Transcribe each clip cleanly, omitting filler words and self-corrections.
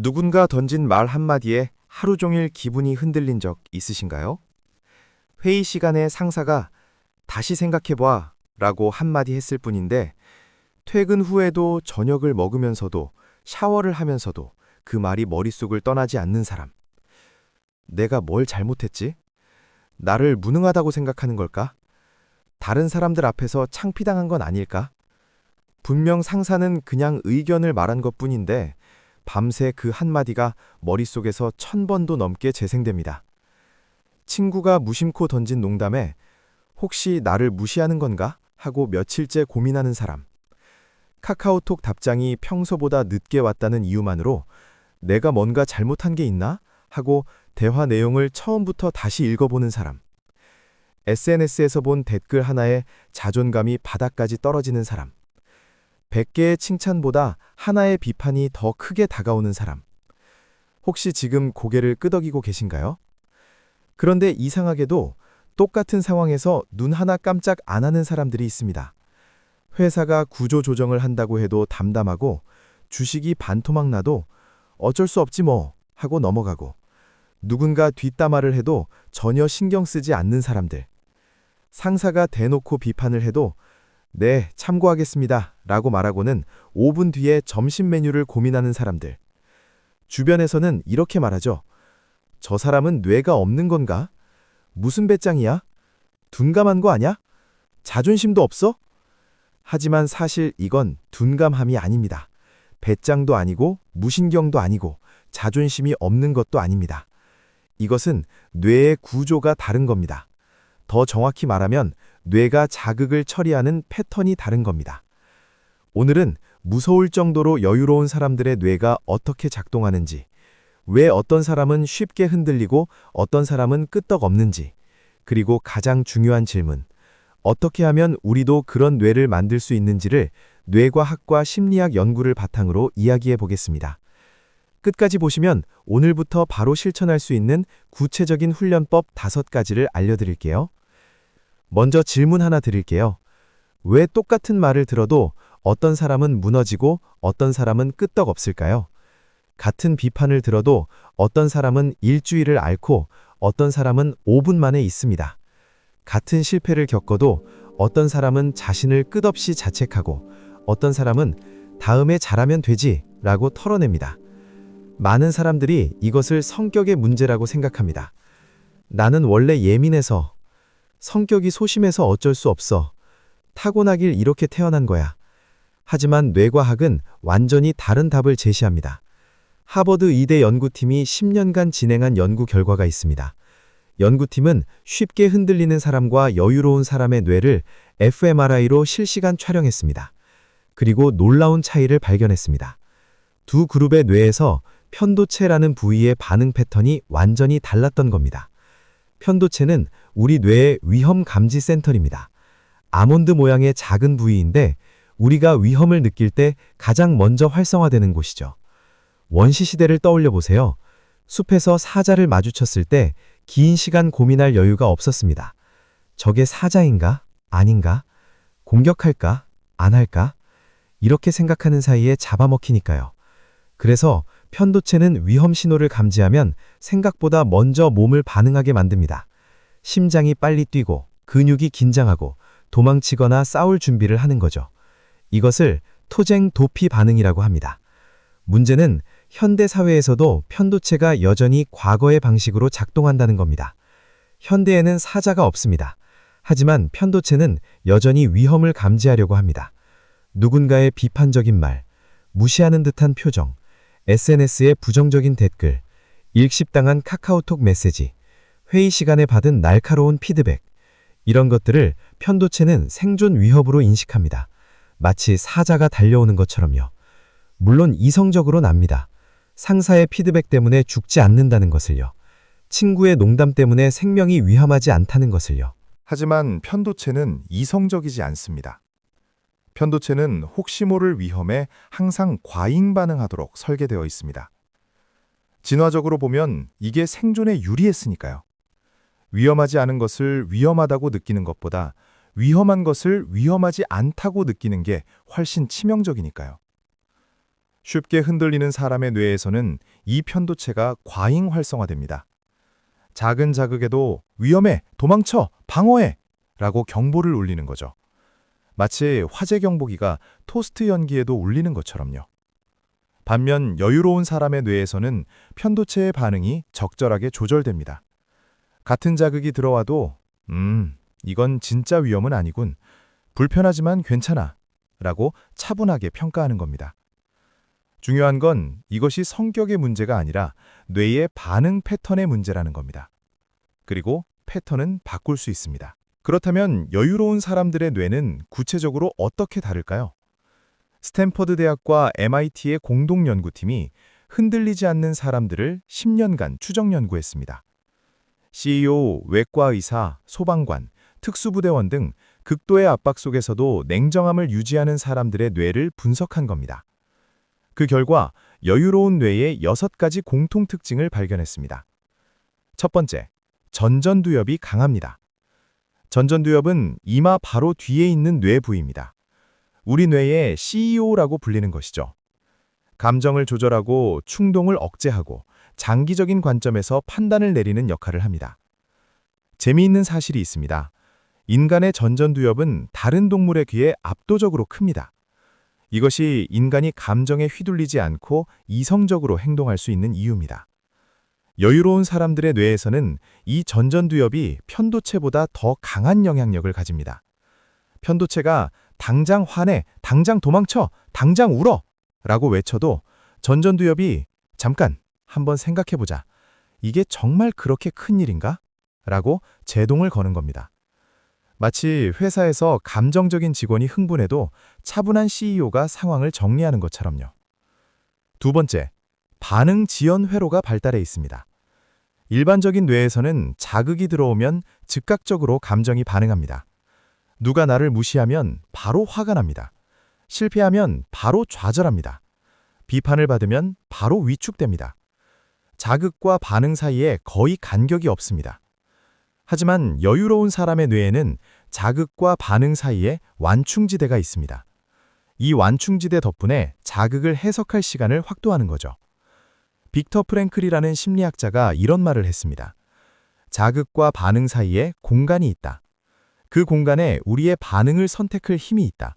누군가 던진 말 한마디에 하루 종일 기분이 흔들린 적 있으신가요? 회의 시간에 상사가 다시 생각해봐 라고 한마디 했을 뿐인데 퇴근 후에도 저녁을 먹으면서도 샤워를 하면서도 그 말이 머릿속을 떠나지 않는 사람. 내가 뭘 잘못했지? 나를 무능하다고 생각하는 걸까? 다른 사람들 앞에서 창피당한 건 아닐까? 분명 상사는 그냥 의견을 말한 것뿐인데 밤새 그 한마디가 머릿속에서 1000번도 넘게 재생됩니다. 친구가 무심코 던진 농담에 혹시 나를 무시하는 건가? 하고 며칠째 고민하는 사람. 카카오톡 답장이 평소보다 늦게 왔다는 이유만으로 내가 뭔가 잘못한 게 있나? 하고 대화 내용을 처음부터 다시 읽어보는 사람. SNS에서 본 댓글 하나에 자존감이 바닥까지 떨어지는 사람. 100개의 칭찬보다 하나의 비판이 더 크게 다가오는 사람. 혹시 지금 고개를 끄덕이고 계신가요? 그런데 이상하게도 똑같은 상황에서 눈 하나 깜짝 안 하는 사람들이 있습니다. 회사가 구조조정을 한다고 해도 담담하고 주식이 반토막 나도 어쩔 수 없지 뭐 하고 넘어가고 누군가 뒷담화를 해도 전혀 신경 쓰지 않는 사람들. 상사가 대놓고 비판을 해도 네, 참고하겠습니다 라고 말하고는 5분 뒤에 점심 메뉴를 고민하는 사람들. 주변에서는 이렇게 말하죠. 저 사람은 뇌가 없는 건가? 무슨 배짱이야? 둔감한 거 아냐? 자존심도 없어? 하지만 사실 이건 둔감함이 아닙니다. 배짱도 아니고 무신경도 아니고 자존심이 없는 것도 아닙니다. 이것은 뇌의 구조가 다른 겁니다. 더 정확히 말하면 뇌가 자극을 처리하는 패턴이 다른 겁니다. 오늘은 무서울 정도로 여유로운 사람들의 뇌가 어떻게 작동하는지, 왜 어떤 사람은 쉽게 흔들리고 어떤 사람은 끄떡없는지, 그리고 가장 중요한 질문, 어떻게 하면 우리도 그런 뇌를 만들 수 있는지를 뇌과학과 심리학 연구를 바탕으로 이야기해 보겠습니다. 끝까지 보시면 오늘부터 바로 실천할 수 있는 구체적인 훈련법 5가지를 알려드릴게요. 먼저 질문 하나 드릴게요. 왜 똑같은 말을 들어도 어떤 사람은 무너지고 어떤 사람은 끄떡없을까요? 같은 비판을 들어도 어떤 사람은 일주일을 앓고 어떤 사람은 5분 만에 있습니다. 같은 실패를 겪어도 어떤 사람은 자신을 끝없이 자책하고 어떤 사람은 다음에 잘하면 되지 라고 털어냅니다. 많은 사람들이 이것을 성격의 문제라고 생각합니다. 나는 원래 예민해서, 성격이 소심해서 어쩔 수 없어, 타고나길 이렇게 태어난 거야. 하지만 뇌과학은 완전히 다른 답을 제시합니다. 하버드 의대 연구팀이 10년간 진행한 연구 결과가 있습니다. 연구팀은 쉽게 흔들리는 사람과 여유로운 사람의 뇌를 fMRI로 실시간 촬영했습니다. 그리고 놀라운 차이를 발견했습니다. 두 그룹의 뇌에서 편도체라는 부위의 반응 패턴이 완전히 달랐던 겁니다. 편도체는 우리 뇌의 위험 감지 센터입니다. 아몬드 모양의 작은 부위인데 우리가 위험을 느낄 때 가장 먼저 활성화되는 곳이죠. 원시시대를 떠올려 보세요. 숲에서 사자를 마주쳤을 때 긴 시간 고민할 여유가 없었습니다. 저게 사자인가? 아닌가? 공격할까? 안 할까? 이렇게 생각하는 사이에 잡아먹히니까요. 그래서 편도체는 위험 신호를 감지하면 생각보다 먼저 몸을 반응하게 만듭니다. 심장이 빨리 뛰고 근육이 긴장하고 도망치거나 싸울 준비를 하는 거죠. 이것을 토쟁 도피 반응이라고 합니다. 문제는 현대 사회에서도 편도체가 여전히 과거의 방식으로 작동한다는 겁니다. 현대에는 사자가 없습니다. 하지만 편도체는 여전히 위험을 감지하려고 합니다. 누군가의 비판적인 말, 무시하는 듯한 표정, SNS의 부정적인 댓글, 일십당한 카카오톡 메시지, 회의 시간에 받은 날카로운 피드백, 이런 것들을 편도체는 생존 위협으로 인식합니다. 마치 사자가 달려오는 것처럼요. 물론 이성적으로는 압니다. 상사의 피드백 때문에 죽지 않는다는 것을요. 친구의 농담 때문에 생명이 위험하지 않다는 것을요. 하지만 편도체는 이성적이지 않습니다. 편도체는 혹시 모를 위험에 항상 과잉 반응하도록 설계되어 있습니다. 진화적으로 보면 이게 생존에 유리했으니까요. 위험하지 않은 것을 위험하다고 느끼는 것보다 위험한 것을 위험하지 않다고 느끼는 게 훨씬 치명적이니까요. 쉽게 흔들리는 사람의 뇌에서는 이 편도체가 과잉 활성화됩니다. 작은 자극에도 위험해, 도망쳐, 방어해 라고 경보를 울리는 거죠. 마치 화재 경보기가 토스트 연기에도 울리는 것처럼요. 반면 여유로운 사람의 뇌에서는 편도체의 반응이 적절하게 조절됩니다. 같은 자극이 들어와도 이건 진짜 위험은 아니군. 불편하지만 괜찮아 라고 차분하게 평가하는 겁니다. 중요한 건 이것이 성격의 문제가 아니라 뇌의 반응 패턴의 문제라는 겁니다. 그리고 패턴은 바꿀 수 있습니다. 그렇다면 여유로운 사람들의 뇌는 구체적으로 어떻게 다를까요? 스탠퍼드 대학과 MIT의 공동 연구팀이 흔들리지 않는 사람들을 10년간 추적 연구했습니다. CEO, 외과 의사, 소방관, 특수부대원 등 극도의 압박 속에서도 냉정함을 유지하는 사람들의 뇌를 분석한 겁니다. 그 결과 여유로운 뇌의 6가지 공통 특징을 발견했습니다. 첫 번째, 전전두엽이 강합니다. 전전두엽은 이마 바로 뒤에 있는 뇌 부위입니다. 우리 뇌의 CEO라고 불리는 것이죠. 감정을 조절하고 충동을 억제하고 장기적인 관점에서 판단을 내리는 역할을 합니다. 재미있는 사실이 있습니다. 인간의 전전두엽은 다른 동물에 비해 압도적으로 큽니다. 이것이 인간이 감정에 휘둘리지 않고 이성적으로 행동할 수 있는 이유입니다. 여유로운 사람들의 뇌에서는 이 전전두엽이 편도체보다 더 강한 영향력을 가집니다. 편도체가 당장 화내, 당장 도망쳐, 당장 울어 라고 외쳐도 전전두엽이 잠깐 한번 생각해보자. 이게 정말 그렇게 큰 일인가? 라고 제동을 거는 겁니다. 마치 회사에서 감정적인 직원이 흥분해도 차분한 CEO가 상황을 정리하는 것처럼요. 두 번째, 반응 지연 회로가 발달해 있습니다. 일반적인 뇌에서는 자극이 들어오면 즉각적으로 감정이 반응합니다. 누가 나를 무시하면 바로 화가 납니다. 실패하면 바로 좌절합니다. 비판을 받으면 바로 위축됩니다. 자극과 반응 사이에 거의 간격이 없습니다. 하지만 여유로운 사람의 뇌에는 자극과 반응 사이에 완충지대가 있습니다. 이 완충지대 덕분에 자극을 해석할 시간을 확보하는 거죠. 빅터 프랭클이라는 심리학자가 이런 말을 했습니다. 자극과 반응 사이에 공간이 있다. 그 공간에 우리의 반응을 선택할 힘이 있다.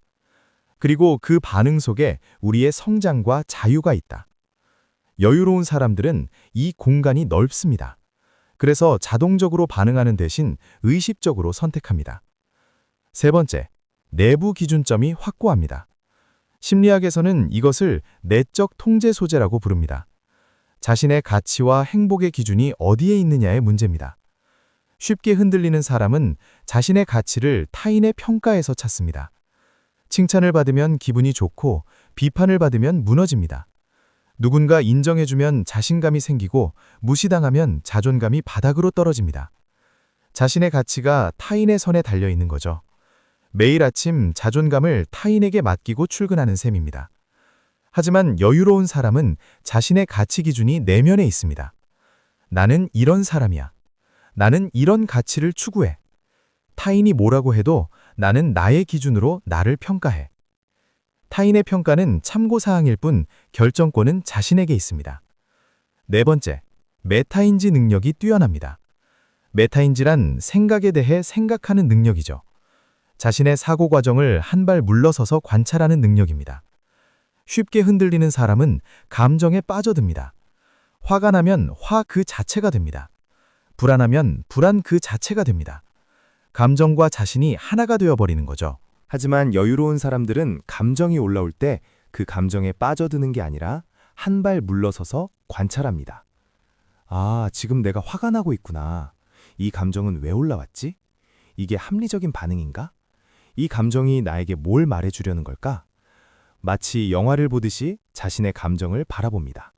그리고 그 반응 속에 우리의 성장과 자유가 있다. 여유로운 사람들은 이 공간이 넓습니다. 그래서 자동적으로 반응하는 대신 의식적으로 선택합니다. 세 번째, 내부 기준점이 확고합니다. 심리학에서는 이것을 내적 통제 소재라고 부릅니다. 자신의 가치와 행복의 기준이 어디에 있느냐의 문제입니다. 쉽게 흔들리는 사람은 자신의 가치를 타인의 평가에서 찾습니다. 칭찬을 받으면 기분이 좋고 비판을 받으면 무너집니다. 누군가 인정해주면 자신감이 생기고 무시당하면 자존감이 바닥으로 떨어집니다. 자신의 가치가 타인의 선에 달려 있는 거죠. 매일 아침 자존감을 타인에게 맡기고 출근하는 셈입니다. 하지만 여유로운 사람은 자신의 가치 기준이 내면에 있습니다. 나는 이런 사람이야. 나는 이런 가치를 추구해. 타인이 뭐라고 해도 나는 나의 기준으로 나를 평가해. 타인의 평가는 참고사항일 뿐 결정권은 자신에게 있습니다. 네 번째, 메타인지 능력이 뛰어납니다. 메타인지란 생각에 대해 생각하는 능력이죠. 자신의 사고 과정을 한 발 물러서서 관찰하는 능력입니다. 쉽게 흔들리는 사람은 감정에 빠져듭니다. 화가 나면 화 그 자체가 됩니다. 불안하면 불안 그 자체가 됩니다. 감정과 자신이 하나가 되어버리는 거죠. 하지만 여유로운 사람들은 감정이 올라올 때 그 감정에 빠져드는 게 아니라 한 발 물러서서 관찰합니다. 아, 지금 내가 화가 나고 있구나. 이 감정은 왜 올라왔지? 이게 합리적인 반응인가? 이 감정이 나에게 뭘 말해주려는 걸까? 마치 영화를 보듯이 자신의 감정을 바라봅니다.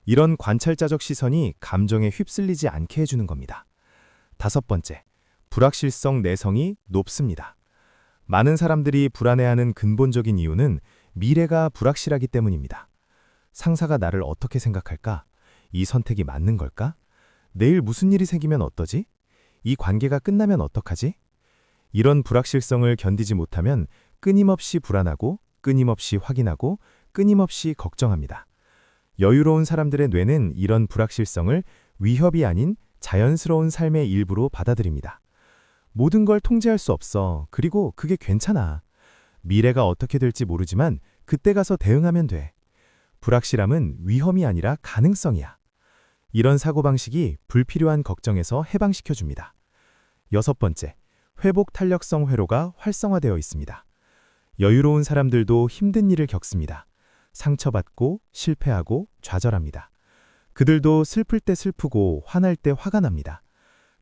이런 관찰자적 시선이 감정에 휩쓸리지 않게 해주는 겁니다. 다섯 번째, 불확실성 내성이 높습니다. 많은 사람들이 불안해하는 근본적인 이유는 미래가 불확실하기 때문입니다. 상사가 나를 어떻게 생각할까? 이 선택이 맞는 걸까? 내일 무슨 일이 생기면 어떠지? 이 관계가 끝나면 어떡하지? 이런 불확실성을 견디지 못하면 끊임없이 불안하고 끊임없이 확인하고 끊임없이 걱정합니다. 여유로운 사람들의 뇌는 이런 불확실성을 위협이 아닌 자연스러운 삶의 일부로 받아들입니다. 모든 걸 통제할 수 없어. 그리고 그게 괜찮아. 미래가 어떻게 될지 모르지만 그때 가서 대응하면 돼. 불확실함은 위험이 아니라 가능성이야. 이런 사고방식이 불필요한 걱정에서 해방시켜줍니다. 6번째, 회복 탄력성 회로가 활성화되어 있습니다. 여유로운 사람들도 힘든 일을 겪습니다. 상처받고 실패하고 좌절합니다. 그들도 슬플 때 슬프고 화날 때 화가 납니다.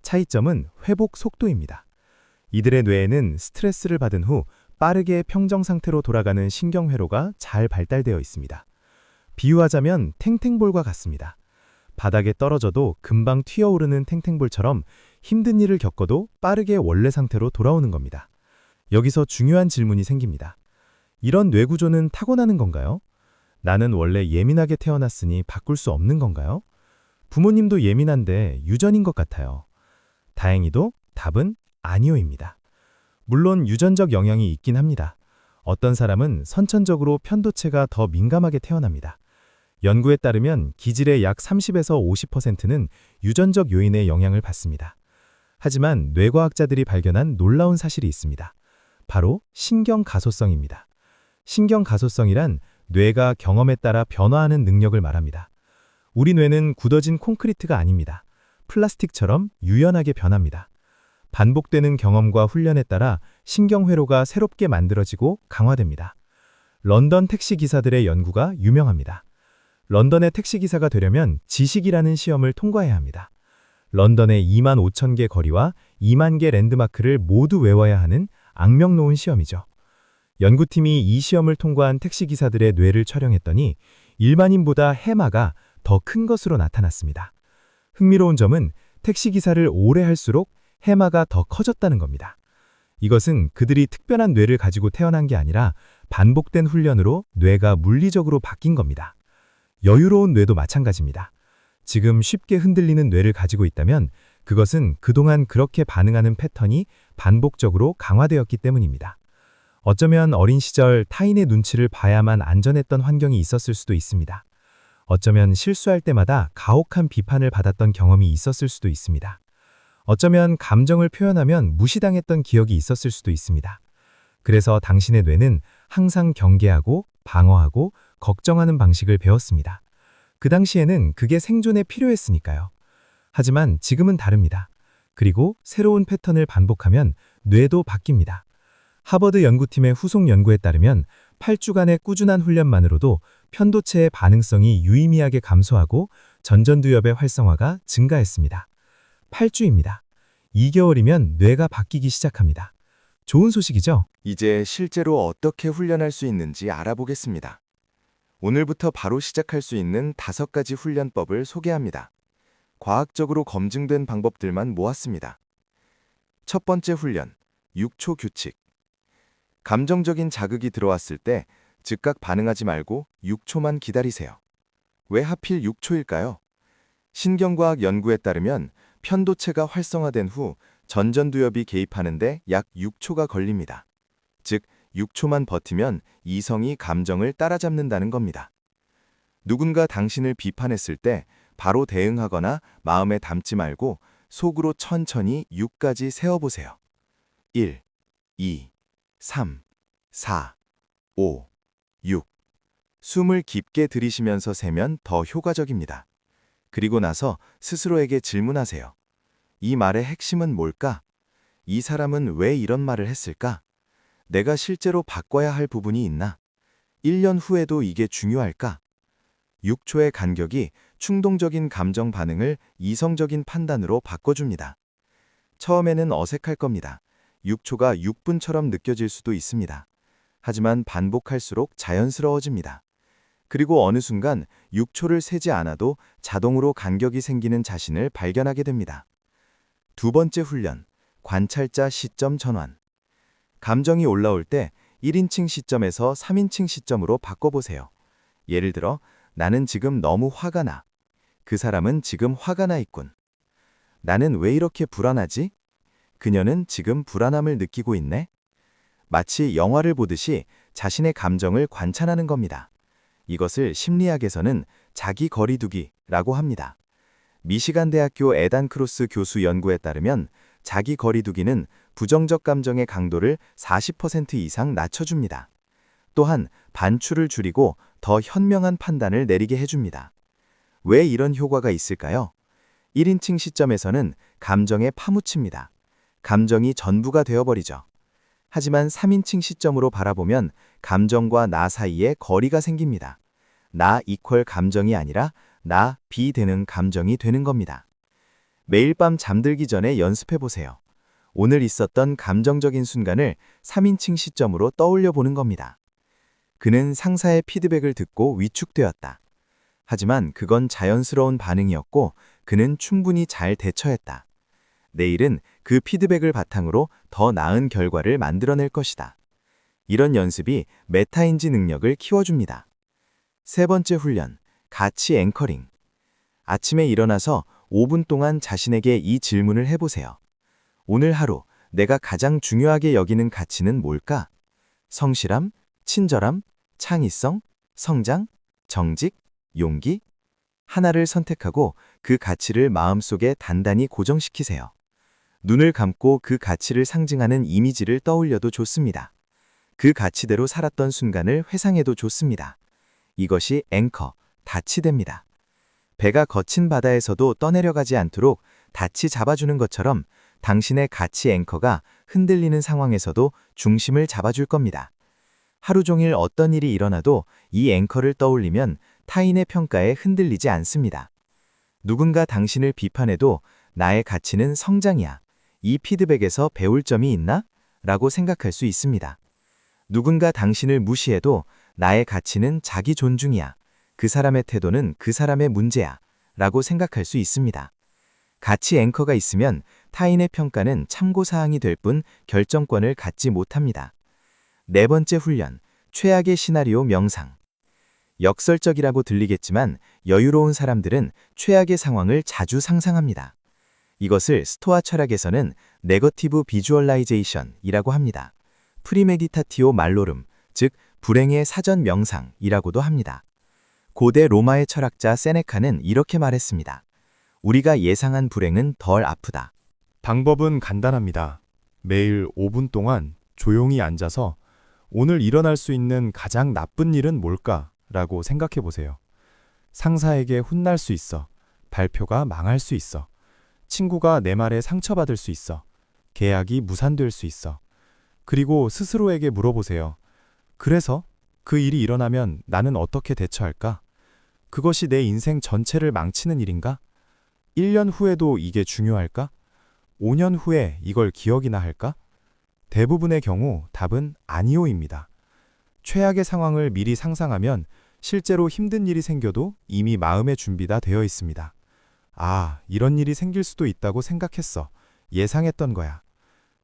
차이점은 회복 속도입니다. 이들의 뇌에는 스트레스를 받은 후 빠르게 평정 상태로 돌아가는 신경회로가 잘 발달되어 있습니다. 비유하자면 탱탱볼과 같습니다. 바닥에 떨어져도 금방 튀어오르는 탱탱볼처럼 힘든 일을 겪어도 빠르게 원래 상태로 돌아오는 겁니다. 여기서 중요한 질문이 생깁니다. 이런 뇌구조는 타고나는 건가요? 나는 원래 예민하게 태어났으니 바꿀 수 없는 건가요? 부모님도 예민한데 유전인 것 같아요. 다행히도 답은 아니오입니다. 물론 유전적 영향이 있긴 합니다. 어떤 사람은 선천적으로 편도체가 더 민감하게 태어납니다. 연구에 따르면 기질의 약 30에서 50%는 유전적 요인의 영향을 받습니다. 하지만 뇌과학자들이 발견한 놀라운 사실이 있습니다. 바로 신경가소성입니다. 신경가소성이란 뇌가 경험에 따라 변화하는 능력을 말합니다. 우리 뇌는 굳어진 콘크리트가 아닙니다. 플라스틱처럼 유연하게 변합니다. 반복되는 경험과 훈련에 따라 신경회로가 새롭게 만들어지고 강화됩니다. 런던 택시기사들의 연구가 유명합니다. 런던의 택시기사가 되려면 지식이라는 시험을 통과해야 합니다. 런던의 2만 5천 개 거리와 2만 개 랜드마크를 모두 외워야 하는 악명 놓은 시험이죠. 연구팀이 이 시험을 통과한 택시기사들의 뇌를 촬영했더니 일반인보다 해마가 더 큰 것으로 나타났습니다. 흥미로운 점은 택시기사를 오래 할수록 해마가 더 커졌다는 겁니다. 이것은 그들이 특별한 뇌를 가지고 태어난 게 아니라 반복된 훈련으로 뇌가 물리적으로 바뀐 겁니다. 여유로운 뇌도 마찬가지입니다. 지금 쉽게 흔들리는 뇌를 가지고 있다면 그것은 그동안 그렇게 반응하는 패턴이 반복적으로 강화되었기 때문입니다. 어쩌면 어린 시절 타인의 눈치를 봐야만 안전했던 환경이 있었을 수도 있습니다. 어쩌면 실수할 때마다 가혹한 비판을 받았던 경험이 있었을 수도 있습니다. 어쩌면 감정을 표현하면 무시당했던 기억이 있었을 수도 있습니다. 그래서 당신의 뇌는 항상 경계하고 방어하고 걱정하는 방식을 배웠습니다. 그 당시에는 그게 생존에 필요했으니까요. 하지만 지금은 다릅니다. 그리고 새로운 패턴을 반복하면 뇌도 바뀝니다. 하버드 연구팀의 후속 연구에 따르면 8주간의 꾸준한 훈련만으로도 편도체의 반응성이 유의미하게 감소하고 전전두엽의 활성화가 증가했습니다. 8주입니다. 2개월이면 뇌가 바뀌기 시작합니다. 좋은 소식이죠? 이제 실제로 어떻게 훈련할 수 있는지 알아보겠습니다. 오늘부터 바로 시작할 수 있는 5가지 훈련법을 소개합니다. 과학적으로 검증된 방법들만 모았습니다. 첫 번째 훈련, 6초 규칙. 감정적인 자극이 들어왔을 때 즉각 반응하지 말고 6초만 기다리세요. 왜 하필 6초일까요? 신경과학 연구에 따르면 편도체가 활성화된 후 전전두엽이 개입하는데 약 6초가 걸립니다. 즉, 6초만 버티면 이성이 감정을 따라잡는다는 겁니다. 누군가 당신을 비판했을 때 바로 대응하거나 마음에 담지 말고 속으로 천천히 6까지 세어보세요. 1, 2, 3, 4, 5, 6. 숨을 깊게 들이쉬면서 세면 더 효과적입니다. 그리고 나서 스스로에게 질문하세요. 이 말의 핵심은 뭘까? 이 사람은 왜 이런 말을 했을까? 내가 실제로 바꿔야 할 부분이 있나? 1년 후에도 이게 중요할까? 6초의 간격이 충동적인 감정 반응을 이성적인 판단으로 바꿔줍니다. 처음에는 어색할 겁니다. 6초가 6분처럼 느껴질 수도 있습니다. 하지만 반복할수록 자연스러워집니다. 그리고 어느 순간 6초를 세지 않아도 자동으로 간격이 생기는 자신을 발견하게 됩니다. 두 번째 훈련, 관찰자 시점 전환. 감정이 올라올 때 1인칭 시점에서 3인칭 시점으로 바꿔보세요. 예를 들어, 나는 지금 너무 화가 나. 그 사람은 지금 화가 나 있군. 나는 왜 이렇게 불안하지? 그녀는 지금 불안함을 느끼고 있네. 마치 영화를 보듯이 자신의 감정을 관찰하는 겁니다. 이것을 심리학에서는 자기 거리두기라고 합니다. 미시간 대학교 에단 크로스 교수 연구에 따르면 자기 거리두기는 부정적 감정의 강도를 40% 이상 낮춰줍니다. 또한 반출을 줄이고 더 현명한 판단을 내리게 해줍니다. 왜 이런 효과가 있을까요? 1인칭 시점에서는 감정에 파묻힙니다. 감정이 전부가 되어버리죠. 하지만 3인칭 시점으로 바라보면 감정과 나 사이에 거리가 생깁니다. 나 이퀄 감정이 아니라 나 비되는 감정이 되는 겁니다. 매일 밤 잠들기 전에 연습해보세요. 오늘 있었던 감정적인 순간을 3인칭 시점으로 떠올려 보는 겁니다. 그는 상사의 피드백을 듣고 위축되었다. 하지만 그건 자연스러운 반응이었고 그는 충분히 잘 대처했다. 내일은 그 피드백을 바탕으로 더 나은 결과를 만들어낼 것이다. 이런 연습이 메타인지 능력을 키워줍니다. 세 번째 훈련, 가치 앵커링. 아침에 일어나서 5분 동안 자신에게 이 질문을 해보세요. 오늘 하루 내가 가장 중요하게 여기는 가치는 뭘까? 성실함, 친절함, 창의성, 성장, 정직, 용기? 하나를 선택하고 그 가치를 마음속에 단단히 고정시키세요. 눈을 감고 그 가치를 상징하는 이미지를 떠올려도 좋습니다. 그 가치대로 살았던 순간을 회상해도 좋습니다. 이것이 앵커, 닻이 됩니다. 배가 거친 바다에서도 떠내려가지 않도록 닻이 잡아주는 것처럼 당신의 가치 앵커가 흔들리는 상황에서도 중심을 잡아줄 겁니다. 하루 종일 어떤 일이 일어나도 이 앵커를 떠올리면 타인의 평가에 흔들리지 않습니다. 누군가 당신을 비판해도 나의 가치는 성장이야. 이 피드백에서 배울 점이 있나? 라고 생각할 수 있습니다. 누군가 당신을 무시해도 나의 가치는 자기 존중이야. 그 사람의 태도는 그 사람의 문제야. 라고 생각할 수 있습니다. 가치 앵커가 있으면 타인의 평가는 참고사항이 될 뿐 결정권을 갖지 못합니다. 네 번째 훈련, 최악의 시나리오 명상. 역설적이라고 들리겠지만 여유로운 사람들은 최악의 상황을 자주 상상합니다. 이것을 스토아 철학에서는 네거티브 비주얼라이제이션이라고 합니다. 프리메디타티오 말로름, 즉 불행의 사전 명상이라고도 합니다. 고대 로마의 철학자 세네카는 이렇게 말했습니다. 우리가 예상한 불행은 덜 아프다. 방법은 간단합니다. 매일 5분 동안 조용히 앉아서 오늘 일어날 수 있는 가장 나쁜 일은 뭘까? 라고 생각해 보세요. 상사에게 혼날 수 있어. 발표가 망할 수 있어. 친구가 내 말에 상처받을 수 있어. 계약이 무산될 수 있어. 그리고 스스로에게 물어보세요. 그래서 그 일이 일어나면 나는 어떻게 대처할까? 그것이 내 인생 전체를 망치는 일인가? 1년 후에도 이게 중요할까? 5년 후에 이걸 기억이나 할까? 대부분의 경우 답은 아니오입니다. 최악의 상황을 미리 상상하면 실제로 힘든 일이 생겨도 이미 마음의 준비가 되어 있습니다. 아, 이런 일이 생길 수도 있다고 생각했어. 예상했던 거야.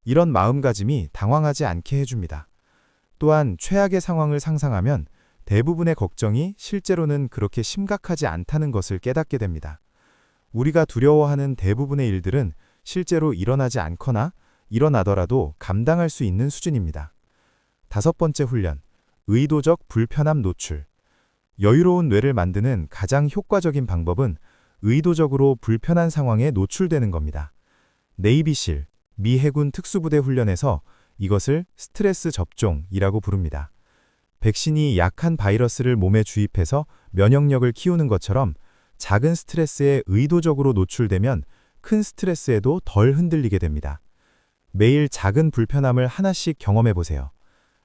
이런 마음가짐이 당황하지 않게 해줍니다. 또한 최악의 상황을 상상하면 대부분의 걱정이 실제로는 그렇게 심각하지 않다는 것을 깨닫게 됩니다. 우리가 두려워하는 대부분의 일들은 실제로 일어나지 않거나 일어나더라도 감당할 수 있는 수준입니다. 다섯 번째 훈련, 의도적 불편함 노출. 여유로운 뇌를 만드는 가장 효과적인 방법은 의도적으로 불편한 상황에 노출되는 겁니다. 네이비실, 미 해군 특수부대 훈련에서 이것을 스트레스 접종이라고 부릅니다. 백신이 약한 바이러스를 몸에 주입해서 면역력을 키우는 것처럼 작은 스트레스에 의도적으로 노출되면 큰 스트레스에도 덜 흔들리게 됩니다. 매일 작은 불편함을 하나씩 경험해 보세요.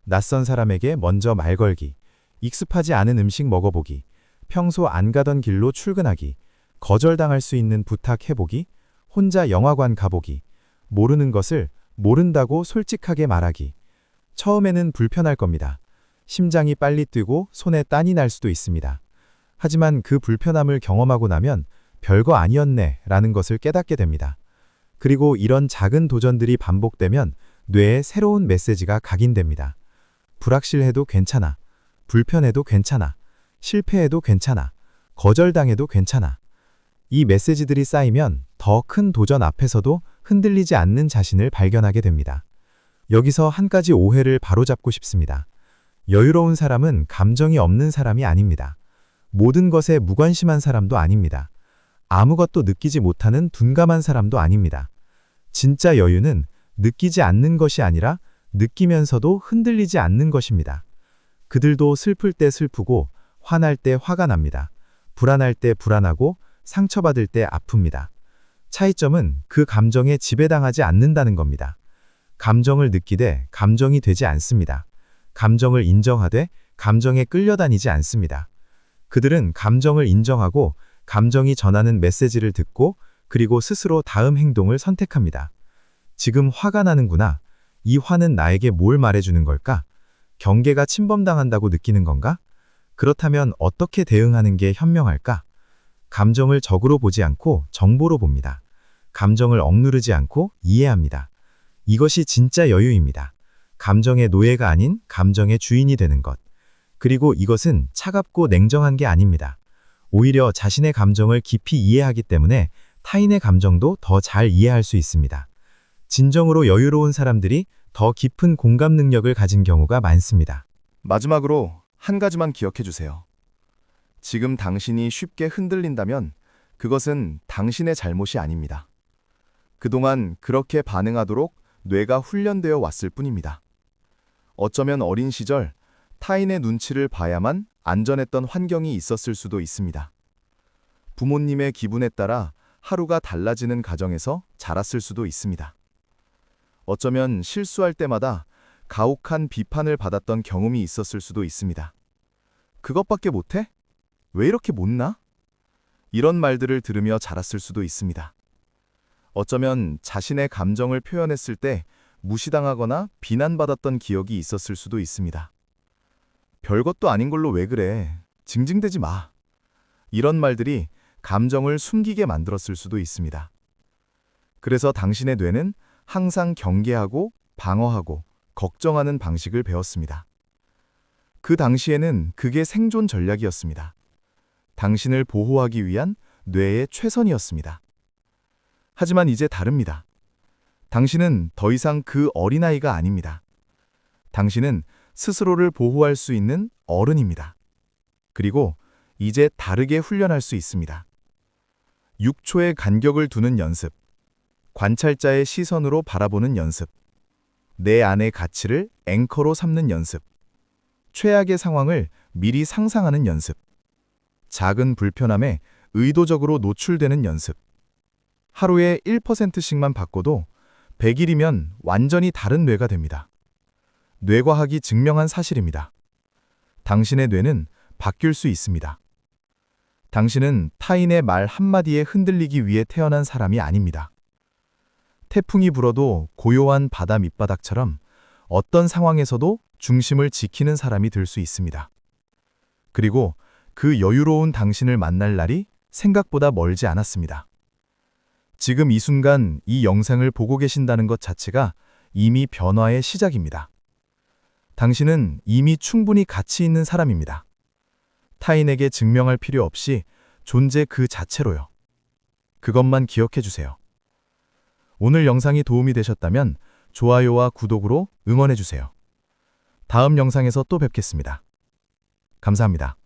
낯선 사람에게 먼저 말 걸기, 익숙하지 않은 음식 먹어보기, 평소 안 가던 길로 출근하기, 거절당할 수 있는 부탁해보기, 혼자 영화관 가보기, 모르는 것을 모른다고 솔직하게 말하기. 처음에는 불편할 겁니다. 심장이 빨리 뛰고 손에 땀이 날 수도 있습니다. 하지만 그 불편함을 경험하고 나면 별거 아니었네 라는 것을 깨닫게 됩니다. 그리고 이런 작은 도전들이 반복되면 뇌에 새로운 메시지가 각인됩니다. 불확실해도 괜찮아. 불편해도 괜찮아. 실패해도 괜찮아. 거절당해도 괜찮아. 이 메시지들이 쌓이면 더 큰 도전 앞에서도 흔들리지 않는 자신을 발견하게 됩니다. 여기서 한 가지 오해를 바로잡고 싶습니다. 여유로운 사람은 감정이 없는 사람이 아닙니다. 모든 것에 무관심한 사람도 아닙니다. 아무것도 느끼지 못하는 둔감한 사람도 아닙니다. 진짜 여유는 느끼지 않는 것이 아니라 느끼면서도 흔들리지 않는 것입니다. 그들도 슬플 때 슬프고 화날 때 화가 납니다. 불안할 때 불안하고 상처받을 때 아픕니다. 차이점은 그 감정에 지배당하지 않는다는 겁니다. 감정을 느끼되 감정이 되지 않습니다. 감정을 인정하되 감정에 끌려다니지 않습니다. 그들은 감정을 인정하고 감정이 전하는 메시지를 듣고 그리고 스스로 다음 행동을 선택합니다. 지금 화가 나는구나. 이 화는 나에게 뭘 말해주는 걸까? 경계가 침범당한다고 느끼는 건가? 그렇다면 어떻게 대응하는 게 현명할까? 감정을 적으로 보지 않고 정보로 봅니다. 감정을 억누르지 않고 이해합니다. 이것이 진짜 여유입니다. 감정의 노예가 아닌 감정의 주인이 되는 것. 그리고 이것은 차갑고 냉정한 게 아닙니다. 오히려 자신의 감정을 깊이 이해하기 때문에 타인의 감정도 더 잘 이해할 수 있습니다. 진정으로 여유로운 사람들이 더 깊은 공감 능력을 가진 경우가 많습니다. 마지막으로 한 가지만 기억해 주세요. 지금 당신이 쉽게 흔들린다면 그것은 당신의 잘못이 아닙니다. 그동안 그렇게 반응하도록 뇌가 훈련되어 왔을 뿐입니다. 어쩌면 어린 시절 타인의 눈치를 봐야만 안전했던 환경이 있었을 수도 있습니다. 부모님의 기분에 따라 하루가 달라지는 가정에서 자랐을 수도 있습니다. 어쩌면 실수할 때마다 가혹한 비판을 받았던 경험이 있었을 수도 있습니다. 그것밖에 못해? 왜 이렇게 못나? 이런 말들을 들으며 자랐을 수도 있습니다. 어쩌면 자신의 감정을 표현했을 때 무시당하거나 비난받았던 기억이 있었을 수도 있습니다. 별것도 아닌 걸로 왜 그래? 징징대지 마. 이런 말들이 감정을 숨기게 만들었을 수도 있습니다. 그래서 당신의 뇌는 항상 경계하고 방어하고 걱정하는 방식을 배웠습니다. 그 당시에는 그게 생존 전략이었습니다. 당신을 보호하기 위한 뇌의 최선이었습니다. 하지만 이제 다릅니다. 당신은 더 이상 그 어린아이가 아닙니다. 당신은 스스로를 보호할 수 있는 어른입니다. 그리고 이제 다르게 훈련할 수 있습니다. 6초의 간격을 두는 연습, 관찰자의 시선으로 바라보는 연습, 내 안의 가치를 앵커로 삼는 연습, 최악의 상황을 미리 상상하는 연습, 작은 불편함에 의도적으로 노출되는 연습. 하루에 1%씩만 바꿔도 100일이면 완전히 다른 뇌가 됩니다. 뇌과학이 증명한 사실입니다. 당신의 뇌는 바뀔 수 있습니다. 당신은 타인의 말 한마디에 흔들리기 위해 태어난 사람이 아닙니다. 태풍이 불어도 고요한 바다 밑바닥처럼 어떤 상황에서도 중심을 지키는 사람이 될 수 있습니다. 그리고 그 여유로운 당신을 만날 날이 생각보다 멀지 않았습니다. 지금 이 순간 이 영상을 보고 계신다는 것 자체가 이미 변화의 시작입니다. 당신은 이미 충분히 가치 있는 사람입니다. 타인에게 증명할 필요 없이 존재 그 자체로요. 그것만 기억해 주세요. 오늘 영상이 도움이 되셨다면 좋아요와 구독으로 응원해 주세요. 다음 영상에서 또 뵙겠습니다. 감사합니다.